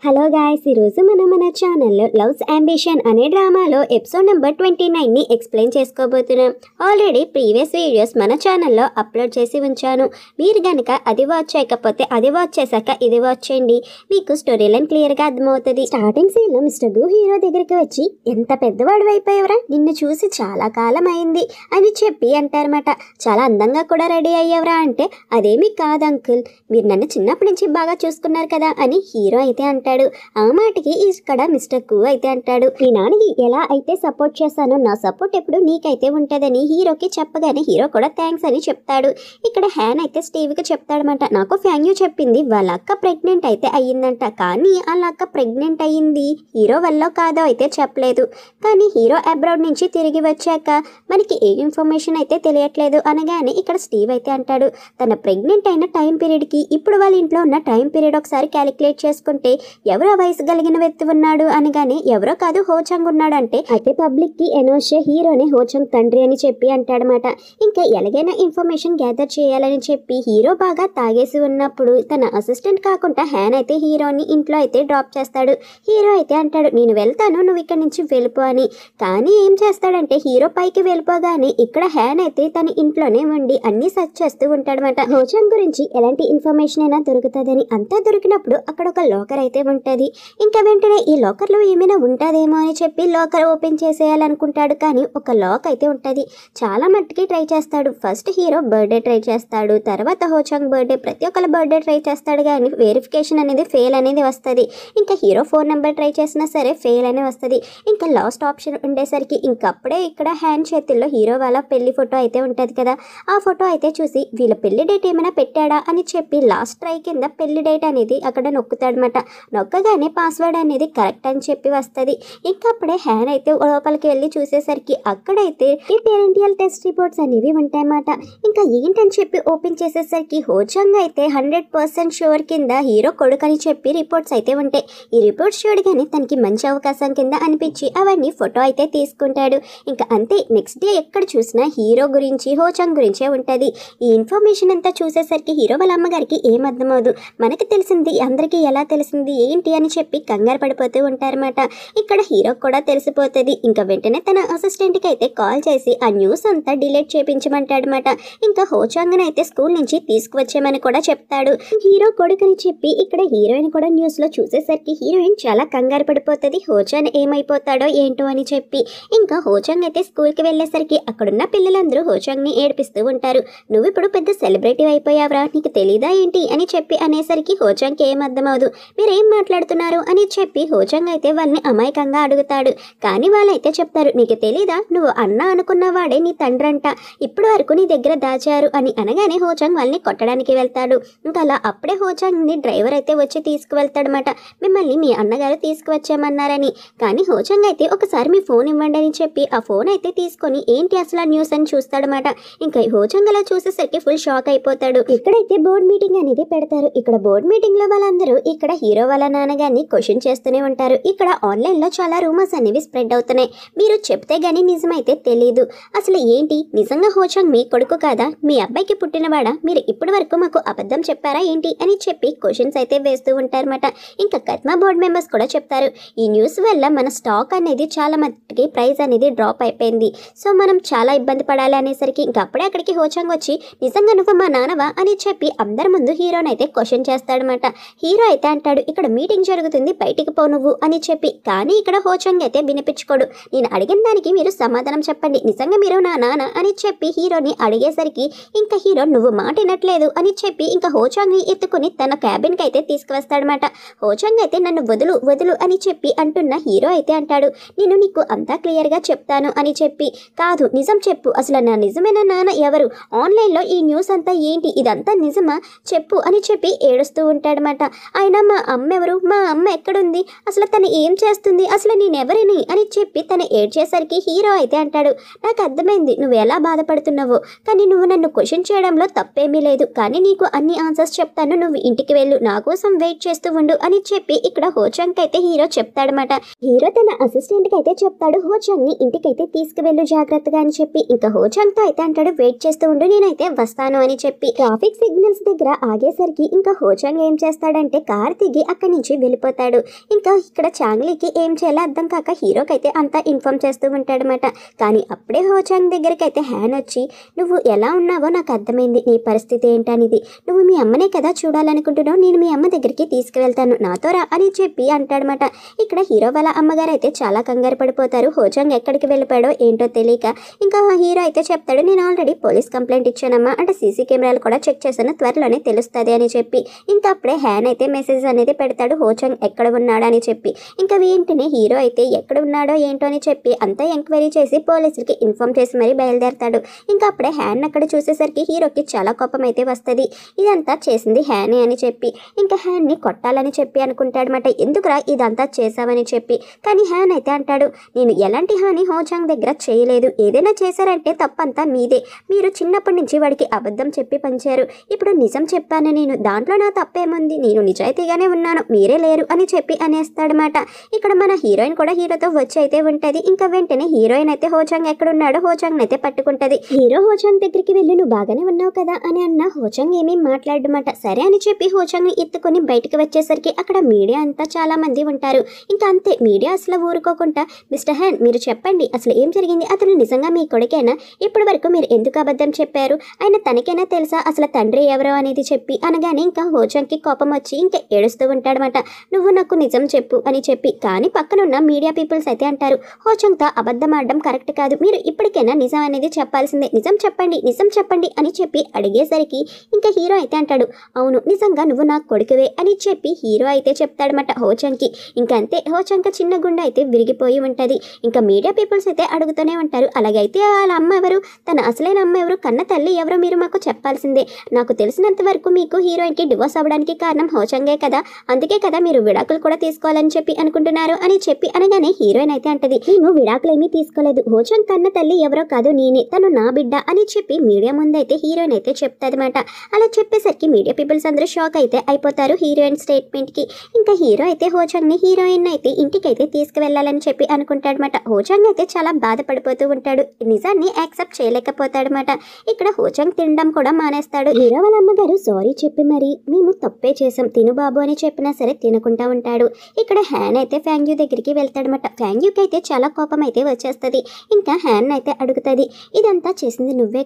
Hello guys, ఈరోజు మనం మన ఛానల్లో లవ్స్ అంబిషన్ అనే డ్రామాలో ఎపిసోడ్ నెంబర్ 29ని ఎక్స్ప్లెయిన్ చేసుకోబోతున్నాం. ఆల్రెడీ ప్రీవియస్ వీడియోస్ మన ఛానల్లో అప్లోడ్ చేసి ఉంచాను. మీరు కనుక అది వాచ్ చేయకపోతే అది వాచ్ చేశాక ఇది వాచ్ చేయండి, మీకు స్టోరీ లైన్ క్లియర్గా అర్థమవుతుంది. స్టార్టింగ్ సీన్లో మిస్టర్ గు హీరో దగ్గరికి వచ్చి, ఎంత పెద్దవాడు అయిపోయావరా, నిన్ను చూసి చాలా కాలం అయింది అని చెప్పి అంటారన్నమాట. చాలా అందంగా కూడా రెడీ అయ్యావరా అంటే, అదేమీ కాదు అంకుల్, మీరు నన్ను చిన్నప్పటి నుంచి బాగా చూసుకున్నారు కదా అని హీరో అయితే అంటాడు. ఆ మాటకి ఇక్కడ మిస్టర్ కు అయితే అంటాడు, మీ నాన్నకి ఎలా అయితే సపోర్ట్ చేశానో నా సపోర్ట్ ఎప్పుడు నీకైతే ఉంటుందని హీరోకి చెప్పగానే హీరో కూడా థ్యాంక్స్ అని చెప్తాడు. ఇక్కడ హ్యాన్ అయితే స్టీవ్కి చెప్తాడనమాట, నాకు ఫ్యాన్యూ చెప్పింది వాళ్ళ అక్క ప్రెగ్నెంట్ అయితే అయ్యిందంట, కానీ వాళ్ళ అక్క ప్రెగ్నెంట్ అయ్యింది హీరో వల్ల కాదో అయితే చెప్పలేదు, కానీ హీరో అబ్రాడ్ నుంచి తిరిగి వచ్చాక మనకి ఏ ఇన్ఫర్మేషన్ అయితే తెలియట్లేదు అనగానే ఇక్కడ స్టీవ్ అయితే అంటాడు, తన ప్రెగ్నెంట్ అయిన టైం పీరియడ్కి ఇప్పుడు వాళ్ళ ఇంట్లో ఉన్న టైం పీరియడ్ ఒకసారి క్యాలిక్యులేట్ చేసుకుంటే ఎవరో వయసు కలిగిన వ్యక్తి ఉన్నాడు అనగానే, ఎవరో కాదు హోచంగ్ ఉన్నాడు అంటే, అయితే పబ్లిక్ కి ఎనోషే హీరోనే హోచంగ్ తండ్రి అని చెప్పి అంటాడనమాట. ఇంకా ఎలాగైనా ఇన్ఫర్మేషన్ గ్యాదర్ చేయాలని చెప్పి హీరో బాగా తాగేసి ఉన్నప్పుడు తన అసిస్టెంట్ కాకుండా హ్యాన్ అయితే హీరోని ఇంట్లో అయితే డ్రాప్ చేస్తాడు. హీరో అయితే అంటాడు, నేను వెళ్తాను, నువ్వు ఇక్కడ నుంచి వెళ్ళిపో అని. కానీ ఏం చేస్తాడంటే హీరో పైకి వెళ్ళిపోగానే ఇక్కడ హ్యాన్ అయితే తన ఇంట్లోనే ఉండి అన్ని సెర్చ్ చేస్తూ ఉంటాడనమాట. హోచంగ్ గురించి ఎలాంటి ఇన్ఫర్మేషన్ అయినా దొరుకుతుందని. అంతా దొరికినప్పుడు అక్కడ ఒక లాకర్ అయితే ఉంటది. ఇంకా వెంటనే ఈ లాకర్ లో ఏమైనా ఉంటదేమో అని చెప్పి లాకర్ ఓపెన్ చేసేయాలనుకుంటాడు, కానీ ఒక లాక్ అయితే ఉంటది. చాలా మట్టుకి ట్రై చేస్తాడు. ఫస్ట్ హీరో బర్త్డే ట్రై చేస్తాడు, తర్వాత హోచంగ్ బర్త్డే, ప్రతి ఒక్కళ్ళ బర్త్డే ట్రై చేస్తాడు, కానీ వెరిఫికేషన్ అనేది ఫెయిల్ అనేది వస్తుంది. ఇంకా హీరో ఫోన్ నెంబర్ ట్రై చేసినా సరే ఫెయిల్ అనే వస్తుంది. ఇంకా లాస్ట్ ఆప్షన్ ఉండేసరికి ఇంకప్పుడే ఇక్కడ హ్యాండ్ చేతుల్లో హీరో వాళ్ళ పెళ్లి ఫోటో అయితే ఉంటది కదా, ఆ ఫోటో అయితే చూసి వీళ్ళ పెళ్లి డేట్ ఏమైనా పెట్టాడా అని చెప్పి లాస్ట్ ట్రై కింద పెళ్లి డేట్ అనేది అక్కడ నొక్కుతాడనమాట. నొక్కగానే పాస్వర్డ్ అనేది కరెక్ట్ అని చెప్పి వస్తుంది. ఇంకా అప్పుడే హ్యాన్ అయితే లోపలికి వెళ్ళి చూసేసరికి అక్కడైతే ఈ పేరెంటియల్ టెస్ట్ రిపోర్ట్స్ అనేవి ఉంటాయన్నమాట. ఇంకా ఏంటని చెప్పి ఓపెన్ చేసేసరికి హోచంగ్ అయితే 100% షూర్ కింద హీరో కొడుకు అని చెప్పి రిపోర్ట్స్ అయితే ఉంటాయి. ఈ రిపోర్ట్స్ చూడగానే తనకి మంచి అవకాశం కింద అనిపించి అవన్నీ ఫోటో అయితే తీసుకుంటాడు. ఇంకా అంతే, నెక్స్ట్ డే ఎక్కడ చూసినా హీరో గురించి హోచంగ్ గురించే ఉంటుంది. ఈ ఇన్ఫర్మేషన్ అంతా చూసేసరికి హీరో వాళ్ళ అమ్మగారికి ఏం అర్థమవుదు, మనకి తెలిసింది అందరికీ ఎలా తెలిసింది ఏంటి అని చెప్పి కంగారు పడిపోతూ ఉంటారన్నమాట. ఇక్కడ హీరో కూడా తెలిసిపోతుంది. ఇంకా వెంటనే తన అసిస్టెంట్కి అయితే కాల్ చేసి ఆ న్యూస్ అంతా డిలీట్ చేయించమంటాడనమాట. ఇంకా హోచంగ్ అయితే స్కూల్ నుంచి తీసుకువచ్చేమని కూడా చెప్తాడు. హీరో కొడుకుని చెప్పి ఇక్కడ హీరోయిన్ కూడా న్యూస్ లో చూసేసరికి హీరోయిన్ చాలా కంగారు పడిపోతుంది, హోచంగ్ ఏమైపోతాడో ఏంటో అని చెప్పి. ఇంకా హోచంగ్ అయితే స్కూల్కి వెళ్ళేసరికి అక్కడున్న పిల్లలందరూ హోచంగ్ ని ఏడిపిస్తూ ఉంటారు. నువ్వు ఇప్పుడు పెద్ద సెలబ్రిటీ అయిపోయావరా, నీకు తెలీదా ఏంటి అని చెప్పి అనేసరికి హోచంగ్కి ఏం అర్థమవుదు. మీరేం మాట్లాడుతున్నారు అని చెప్పి హోచంగ్ అయితే వాళ్ళని అమాయకంగా అడుగుతాడు. కానీ వాళ్ళైతే చెప్తారు, నీకు తెలీదా, నువ్వు అన్న అనుకున్న వాడే నీ తండ్రంట, ఇప్పటి వరకు నీ దగ్గర దాచారు అని అనగానే హోచంగ్ వాళ్ళని కొట్టడానికి వెళ్తాడు. ఇంకా అలా అప్పుడే హోచంగ్ ని డ్రైవర్ అయితే వచ్చి తీసుకువెళ్తాడనమాట, మిమ్మల్ని మీ అన్నగారు తీసుకువచ్చామన్నారని. కానీ హోచంగ్ అయితే ఒకసారి మీ ఫోన్ ఇవ్వండి అని చెప్పి ఆ ఫోన్ అయితే తీసుకొని ఏంటి అసలు ఆ న్యూస్ అని చూస్తాడనమాట. ఇంకా హోచంగ్ అలా చూసేసరికి ఫుల్ షాక్ అయిపోతాడు. ఇక్కడైతే బోర్డ్ మీటింగ్ అనేది పెడతారు. ఇక్కడ బోర్డ్ మీటింగ్ లో వాళ్ళందరూ ఇక్కడ హీరో వాళ్ళ నాన్నగారిని క్వశ్చన్ చేస్తూనే ఉంటారు. ఇక్కడ ఆన్లైన్ లో చాలా రూమర్స్ అనేవి స్ప్రెడ్ అవుతున్నాయి, మీరు చెప్తే గానీ నిజమైతే తెలీదు, అసలు ఏంటి నిజంగా హోచంగ్ మీ కొడుకు కాదా, మీ అబ్బాయికి పుట్టినవాడా, మీరు ఇప్పటి వరకు మాకు అబద్ధం చెప్పారా ఏంటి అని చెప్పి క్వశ్చన్స్ అయితే వేస్తూ ఉంటారన్నమాట. ఇంకా కత్మా బోర్డ్ మెంబర్స్ కూడా చెప్తారు, ఈ న్యూస్ వల్ల మన స్టాక్ అనేది చాలా మట్టుకి ప్రైస్ అనేది డ్రాప్ అయిపోయింది, సో మనం చాలా ఇబ్బంది పడాలి అనేసరికి ఇంకా అప్పుడే అక్కడికి హోచంగ్ వచ్చి, నిజంగా నువ్వు మా నాన్నవా అని చెప్పి అందరి ముందు హీరోని అయితే క్వశ్చన్ చేస్తాడనమాట. హీరో అయితే అంటాడు, ఇక్కడ మీటింగ్ జరుగుతుంది, బయటికి పో నువ్వు అని చెప్పి. కానీ ఇక్కడ హోచంగ్ అయితే వినిపించుకోడు. నేను అడిగిన దానికి మీరు సమాధానం చెప్పండి, నిజంగా మీరు నా నాన్న అని చెప్పి హీరోని అడిగేసరికి ఇంకా హీరో నువ్వు మాట వినట్లేదు అని చెప్పి ఇంకా హోచంగ్ ని ఎత్తుకుని తన క్యాబిన్ కి అయితే తీసుకువస్తాడనమాట. హోచంగ్ అయితే నన్ను వదులు వదులు అని చెప్పి అంటున్న హీరో అయితే అంటాడు, నేను నీకు అంతా క్లియర్ గా చెప్తాను అని చెప్పి. కాదు నిజం చెప్పు, అసలు నా నిజమైన నాన్న ఎవరు, ఆన్లైన్ లో ఈ న్యూస్ అంతా ఏంటి, ఇదంతా నిజమా చెప్పు అని చెప్పి ఏడుస్తూ ఉంటాడనమాట. ఆయన మా అమ్మ ఎవరు, మా అమ్మ ఎక్కడుంది, అసలు తను ఏం చేస్తుంది, అసలు నేనెవరిని అని చెప్పి తను ఏడ్చేసరికి హీరో అయితే అంటాడు, నాకు అర్థమైంది నువ్వు ఎలా బాధపడుతున్నావో, కానీ నువ్వు నన్ను క్వశ్చన్ చేయడంలో తప్పేమీ లేదు, కానీ నీకు అన్ని ఆన్సర్స్ చెప్తాను, నువ్వు ఇంటికి వెళ్ళు, నా కోసం వెయిట్ చేస్తూ ఉండు అని చెప్పి ఇక్కడ హోచంగ్ అయితే హీరో చెప్తాడనమాట. హీరో తన అసిస్టెంట్ కి అయితే చెప్తాడు, హోచంగ్ ని ఇంటికైతే తీసుకువెళ్ళు జాగ్రత్తగా అని చెప్పి. ఇంకా హోచంగ్ తో అయితే అంటాడు, వెయిట్ చేస్తూ ఉండు, నేనైతే వస్తాను అని చెప్పి. ట్రాఫిక్ సిగ్నల్స్ దగ్గర ఆగేసరికి ఇంకా హోచంగ్ ఏం చేస్తాడంటే కార్ దిగి అక్కడి నుంచి వెళ్ళిపోతాడు. ఇంకా ఇక్కడ చాంగ్లీకి ఏం చేయాలో అర్థం కాక హీరోకైతే అంతా ఇన్ఫార్మ్ చేస్తూ ఉంటాడనమాట. కానీ అప్పుడే హోచాంగ్ దగ్గరికి అయితే హ్యాన్ వచ్చి, నువ్వు ఎలా ఉన్నావో నాకు అర్థమైంది, నీ పరిస్థితి ఏంటనేది. నువ్వు మీ అమ్మనే కదా చూడాలనుకుంటున్నావు, నేను మీ అమ్మ దగ్గరికి తీసుకువెళ్తాను, నాతో రా అని చెప్పి అంటాడనమాట. ఇక్కడ హీరో వాళ్ళ అమ్మగారు అయితే చాలా కంగారు పడిపోతారు. హోచాంగ్ ఎక్కడికి వెళ్ళిపోయాడో ఏంటో తెలియక. ఇంకా హీరో అయితే చెప్తాడు, నేను ఆల్రెడీ పోలీస్ కంప్లైంట్ ఇచ్చానమ్మా, అంటే సీసీ కెమెరాలు కూడా చెక్ చేశాను, త్వరలోనే తెలుస్తుంది అని చెప్పి. ఇంకా అప్పుడే హ్యాన్ అయితే మెసేజ్ అనేది పెడతాడు, హోచాంగ్ ఎక్కడ ఉన్నాడు అని చెప్పి. ఇంకా వెంటనే హీరో అయితే ఎక్కడ ఉన్నాడో ఏంటో అని చెప్పి అంతా ఎంక్వైరీ చేసి పోలీసులకి ఇన్ఫార్మ్ చేసి మరీ బయలుదేరతాడు. ఇంకా అప్పుడే హ్యాన్ అక్కడ చూసేసరికి హీరోకి చాలా కోపం అయితే వస్తుంది. ఇదంతా చేసింది హ్యానే అని చెప్పి. ఇంకా హ్యాన్ని కొట్టాలని చెప్పి అనుకుంటాడనమాట. ఎందుకురా ఇదంతా చేసావని చెప్పి. కానీ హ్యాన్ అయితే అంటాడు, నేను ఎలాంటి హాని హోచాంగ్ దగ్గర చేయలేదు, ఏదైనా చేశారంటే తప్పంతా మీదే, మీరు చిన్నప్పటి నుంచి వాడికి అబద్ధం చెప్పి పంచారు, ఇప్పుడు నిజం చెప్పాను నేను, దాంట్లో నా తప్పేముంది, నేను నిజాయితీగానే ఉన్నాను, మీరే లేరు అని చెప్పి అనేస్తాడనమాట. ఇక్కడ మన హీరోయిన్ కూడా హీరోతో వచ్చి అయితే ఉంటుంది. ఇంకా వెంటనే హీరోయిన్ అయితే హోచాంగ్ ఎక్కడున్నాడో హోచాంగ్ అయితే పట్టుకుంటది. హీరో హోచాంగ్ దగ్గరికి వెళ్ళి, నువ్వు బాగానే ఉన్నావు కదా అని అన్న హోచాంగ్ ఏమీ మాట్లాడమాట. సరే అని చెప్పి హోచాంగ్ ని ఎత్తుకొని బయటకు వచ్చేసరికి అక్కడ మీడియా అంతా చాలా మంది ఉంటారు. ఇంకా అంతే, మీడియా అసలు ఊరుకోకుండా, మిస్టర్ హ్యాన్ మీరు చెప్పండి అసలు ఏం జరిగింది, అతను నిజంగా మీ కొడుకేనా, ఇప్పటి వరకు మీరు ఎందుకు అబద్ధం చెప్పారు, ఆయన తనకైనా తెలుసా అసలు తండ్రి ఎవరో అనేది చెప్పి అనగానే ఇంకా హోచాంగ్కి కోపం వచ్చి ఇంకా ఏడుస్తూ ఉంటాడనమాట. నువ్వు నాకు నిజం చెప్పు అని చెప్పి. కానీ పక్కనున్న మీడియా పీపుల్స్ అయితే అంటారు, హోచాంగ్తో అబద్ధం ఆడడం కరెక్ట్ కాదు, మీరు ఇప్పటికైనా నిజం అనేది చెప్పాల్సిందే, నిజం చెప్పండి అని చెప్పి అడిగేసరికి ఇంకా హీరో అయితే అంటాడు, అవును నిజంగా నువ్వు నా కొడుకువే అని చెప్పి హీరో అయితే చెప్తాడనమాట హోచాంగ్కి. ఇంకా అంతే, హోచాంగ్ చిన్న గుండె అయితే విరిగిపోయి ఉంటుంది. ఇంకా మీడియా పీపుల్స్ అయితే అడుగుతూనే ఉంటారు, అలాగైతే వాళ్ళ అమ్మ ఎవరు, తన అసలైన అమ్మ ఎవరు, కన్న తల్లి ఎవరో మీరు మాకు చెప్పాల్సిందే, నాకు తెలిసినంత వరకు మీకు హీరోయిన్కి డివోర్స్ అవ్వడానికి కారణం హోచాంగే కదా, అందుకే కదా మీరు విడాకులు కూడా తీసుకోవాలని చెప్పి అనుకుంటున్నారు అని చెప్పి అనగానే హీరోయిన్ అయితే అంటది, నేను విడాకులేమీ తీసుకోలేదు, హోచాంగ్ కన్న తల్లి ఎవరో కాదు నేనే, తను నా బిడ్డ అని చెప్పి మీడియా ముందైతే హీరోయిన్ అయితే చెప్తాదన్నమాట. అలా చెప్పేసరికి మీడియా పీపుల్స్ అందరూ షాక్ అయితే అయిపోతారు హీరోయిన్ స్టేట్మెంట్కి. ఇంకా హీరో అయితే హోచాంగ్ని హీరోయిన్ అయితే ఇంటికైతే తీసుకువెళ్ళాలని చెప్పి అనుకుంటాడనమాట. హోచాంగ్ అయితే చాలా బాధపడిపోతూ ఉంటాడు, నిజాన్ని యాక్సెప్ట్ చేయలేకపోతాడనమాట. ఇక్కడ హోచాంగ్ తినడం కూడా మానేస్తాడు. హీరో వాళ్ళ అమ్మగారు సారీ చెప్పి మరి, మేము తప్పే చేసాం తిను బాబు అని చెప్పినా సరే తినకుండా ఉంటాడు. ఇక్కడ హ్యాన్ అయితే ఫ్యాంగ్యూ దగ్గరికి వెళ్తాడనమాట. ఫ్యాంగ్యూకి అయితే చాలా కోపం అయితే వచ్చేస్తుంది. ఇంకా హ్యాన్ అయితే అడుగుతుంది, ఇదంతా చేసింది నువ్వే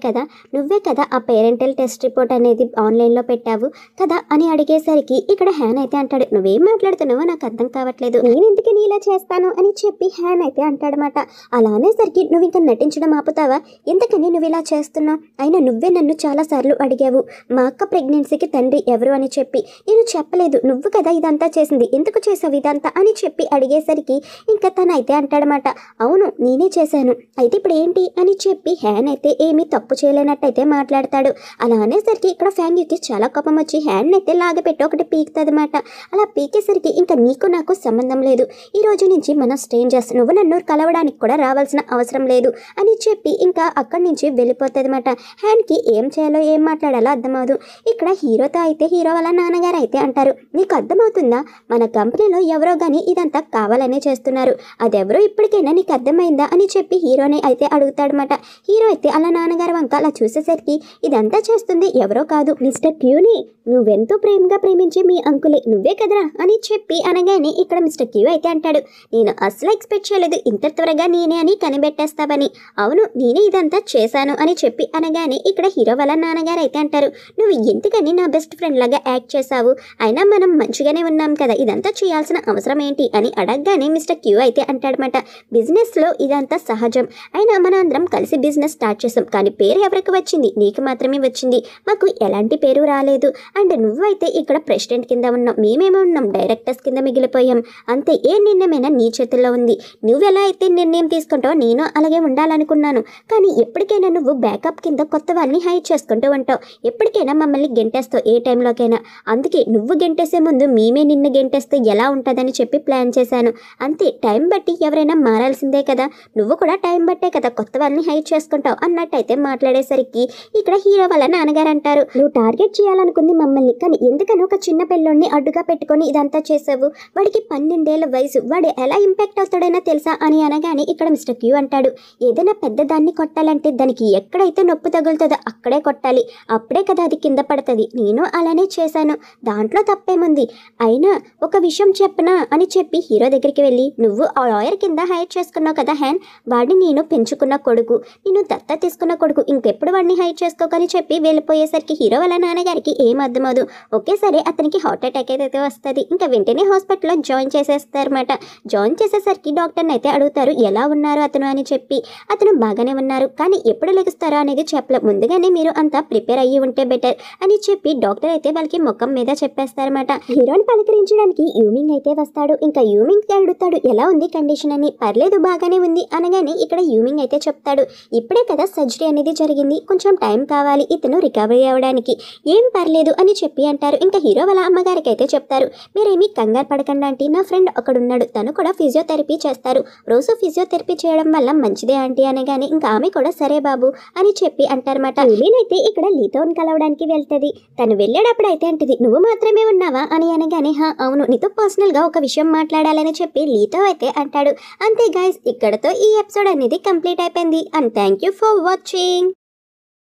కదా ఆ పేరెంటల్ టెస్ట్ రిపోర్ట్ అనేది ఆన్లైన్లో పెట్టావు కదా అని అడిగేసరికి ఇక్కడ హ్యాన్ అయితే అంటాడు, నువ్వేం మాట్లాడుతున్నావో నాకు అర్థం కావట్లేదు, నేను ఎందుకని ఇలా చేస్తాను అని చెప్పి హ్యాన్ అయితే అంటాడనమాట. అలా అనేసరికి నువ్వు ఇంకా నటించడం ఆపుతావా, ఎందుకని నువ్వు ఇలా చేస్తున్నావు, అయినా నువ్వే నన్ను చాలాసార్లు అడిగావు మా అక్క ప్రెగ్నెన్సీకి తండ్రి ఎవరు అని చెప్పి, నేను చెప్పలేదు, నువ్వు కదా ఇదంతా చేసింది, ఎందుకు చేసావు ఇదంతా అని చెప్పి అడిగేసరికి ఇంకా తను అయితే అంటాడనమాట, అవును నేనే చేశాను, అయితే ఇప్పుడు ఏంటి అని చెప్పి హ్యాన్ అయితే ఏమీ తప్పు చేయలేనట్టయితే మాట్లాడతాడు. అలా అనేసరికి ఇక్కడ ఫ్యాంగ్యూకి చాలా కోపం వచ్చి హ్యాన్ అయితే లాగపెట్టి ఒకటి పీకుతుందన్నమాట. అలా పీకేసరికి ఇంకా నీకు నాకు సంబంధం లేదు, ఈ రోజు నుంచి మన స్ట్రేంజర్స్, నువ్వు నన్ను కలవడానికి కూడా రావాల్సిన అవసరం లేదు అని చెప్పి ఇంకా అక్కడి నుంచి వెళ్ళిపోతుందన్నమాట. హ్యాన్కి ఏం చేయాలో ఏం మాట్లాడాలో అర్థమవుదు. ఇక్కడ హీరోతో అయితే హీరో వాళ్ళ నాన్నగారు అయితే అంటారు, నీకు అర్థమవుతుందా, మన కంపెనీలో ఎవరో కానీ ఇదంతా కావాలనే చేస్తున్నారు, అదెవరో ఇప్పటికైనా నీకు అర్థమైందా అని చెప్పి హీరోని అయితే అడుగుతాడనమాట. హీరో అయితే అలా నాన్నగారు వంక అలా చూసేసరికి ఇదంతా చేస్తుంది ఎవరో కాదు మిస్టర్ క్యూని, నువ్వెంతో ప్రేమగా ప్రేమించే మీ అంకులే, నువ్వే కదరా అని చెప్పి అనగానే ఇక్కడ మిస్టర్ క్యూ అయితే అంటాడు, నేను అసలు ఎక్స్పెక్ట్ చేయలేదు ఇంత త్వరగా నేనే అని కనిపెట్టేస్తావని, అవును నేనే ఇదంతా చేశాను అని చెప్పి అనగానే ఇక్కడ హీరో వాళ్ళ నాన్నగారు అయితే అంటారు, నువ్వు ఎందుకని నా బెస్ట్ ఫ్రెండ్ లాగా యాక్ట్ చేశావు, అయినా మనం మంచిగానే ఉన్నాం కదా, ఇదంతా చేయాల్సిన అవసరం ఏంటి అని అడగగానే మిస్టర్ క్యూ అయితే అంటాడనమాట, బిజినెస్లో ఇదంతా సహజం, అయినా మన అందరం కలిసి బిజినెస్ స్టార్ట్ చేసాం, కానీ పేరు ఎవరికి వచ్చింది, నీకు మాత్రమే వచ్చింది, మాకు ఎలాంటి పేరు రాలేదు, అండ్ నువ్వైతే ఇక్కడ ప్రెసిడెంట్ కింద ఉన్నాం, మేమేమో ఉన్నాం డైరెక్టర్స్ కింద మిగిలిపోయాం, అంతే, ఏ నిర్ణయమైనా నీ చేతుల్లో ఉంది, నువ్వు ఎలా అయితే నిర్ణయం తీసుకుంటావో నేను అలాగే ఉండాలనుకున్నాను, కానీ ఎప్పటికైనా నువ్వు బ్యాకప్ కింద కొత్త వాళ్ళని హైర్ చేసుకుంటూ ఉంటావు, ఎప్పటికైనా మమ్మల్ని గెంటేస్తావు ఏ టైంలోకైనా, అందుకే నువ్వు గెంటేసే ముందు మేమే నిన్ను గెంటేస్తే ఎలా ఉంటుందని చెప్పి ప్లాన్ చేశాను, అంతే, టైం బట్టి ఎవరైనా మారాల్సిందే కదా, నువ్వు కూడా టైం బట్టే కదా కొత్త వాళ్ళని హైర్ చేసుకుంటావు అన్నట్టయితే మాట్లాడేసరికి ఇక్కడ హీరో వాళ్ళ నాన్నగారు అంటారు, నువ్వు టార్గెట్ చేయాలనుకుంది మమ్మల్ని, కానీ ఎందుకని ఒక చిన్న పిల్లోడిని అడ్డుగా పెట్టుకొని ఇదంతా చేసావు, వాడికి 12 ఏళ్ల వయసు, తెలుసు, వాడు ఎలా ఇంపాక్ట్ అవుతాడైనా తెలుసా అని అనగానే ఇక్కడ మిస్టర్ క్యూ అంటాడు, ఏదైనా పెద్ద దాన్ని కొట్టాలంటే దానికి ఎక్కడైతే నొప్పి తగులుతుందో అక్కడే కొట్టాలి, అప్పుడే కదా అది కింద పడుతుంది. నేను అలానే చేశాను, దాంట్లో తప్పేముంది. అయినా ఒక విషయం చెప్పనా అని చెప్పి హీరో దగ్గరికి వెళ్ళి, నువ్వు ఆ లాయర్ కింద హైర్ చేసుకున్నావు కదా హ్యాన్, వాడిని నేను పెంచుకున్న కొడుకు, నేను దత్త తీసుకున్న కొడుకు, ఇంకెప్పుడు వాడిని హైర్ చేసుకోకని చెప్పి వెళ్ళిపోయేసరికి హీరో వాళ్ళ నాన్నగారికి ఏం అర్థమవుదు. ఒకేసారి అతనికి హార్ట్ అటాక్ అయితే వస్తుంది. ఇంకా వెంటనే హాస్పిటల్లో జాయిన్ చేసేస్తారన్నమాట. జాయిన్ చేసేసరికి డాక్టర్ని అయితే అడుగుతారు, ఎలా ఉన్నారు అతను అని చెప్పి. అతను బాగానే ఉన్నారు, కానీ ఎప్పుడు లెగుస్తారో అనేది చెప్పలేదు, ముందుగానే మీరు అంతా ప్రిపేర్ అయ్యి ఉంటే బెటర్ అని చెప్పి డాక్టర్ అయితే వాళ్ళకి ముఖం మీద చెప్పేస్తారన్నమాట. హీరోని పలకరించడానికి యూమింగ్ అయితే వస్తాడు. ఇంకా యూమింగ్ అడుగుతాడు, ఎలా ఉంది కండిషన్ అని. పర్లేదు బాగానే ఉంది అనగానే ఇక్కడ యూమింగ్ అయితే చెప్తాడు, ఇప్పుడే కదా సర్జరీ అనేది జరిగింది, కొంచెం టైం కావాలి ఇతను రికవరీ అవ్వడానికి. ఏం పర్లేదు అని చెప్పి అంటారు. ఇంకా హీరో వాళ్ళ అమ్మగారికి అయితే చెప్తారు, మీరేమీ కంగారు పడకండి ఆంటీ, నా ఫ్రెండ్ ఒకడున్నాడు, తను కూడా ఫిజియోథెరపీ చేస్తారు, రోజు ఫిజియోథెరపీ చేయడం వల్ల మంచిదే ఆంటీ అనగానే ఇంకా ఆమె కూడా సరే బాబు అని చెప్పి అంటారన్నమాట. అయితే ఇక్కడ లీతోని కలవడానికి వెళ్తుంది. తను వెళ్ళేటప్పుడు అయితే అంటది, నువ్వు మాత్రమే ఉన్నావా అని అనగానే, హా అవును, నీతో పర్సనల్గా ఒక విషయం మాట్లాడాలని చెప్పి లీతో అయితే అంటాడు. అంతే గైస్, ఇక్కడతో ఈ ఎపిసోడ్ అనేది కంప్లీట్ అయిపోయింది. And thank you for watching.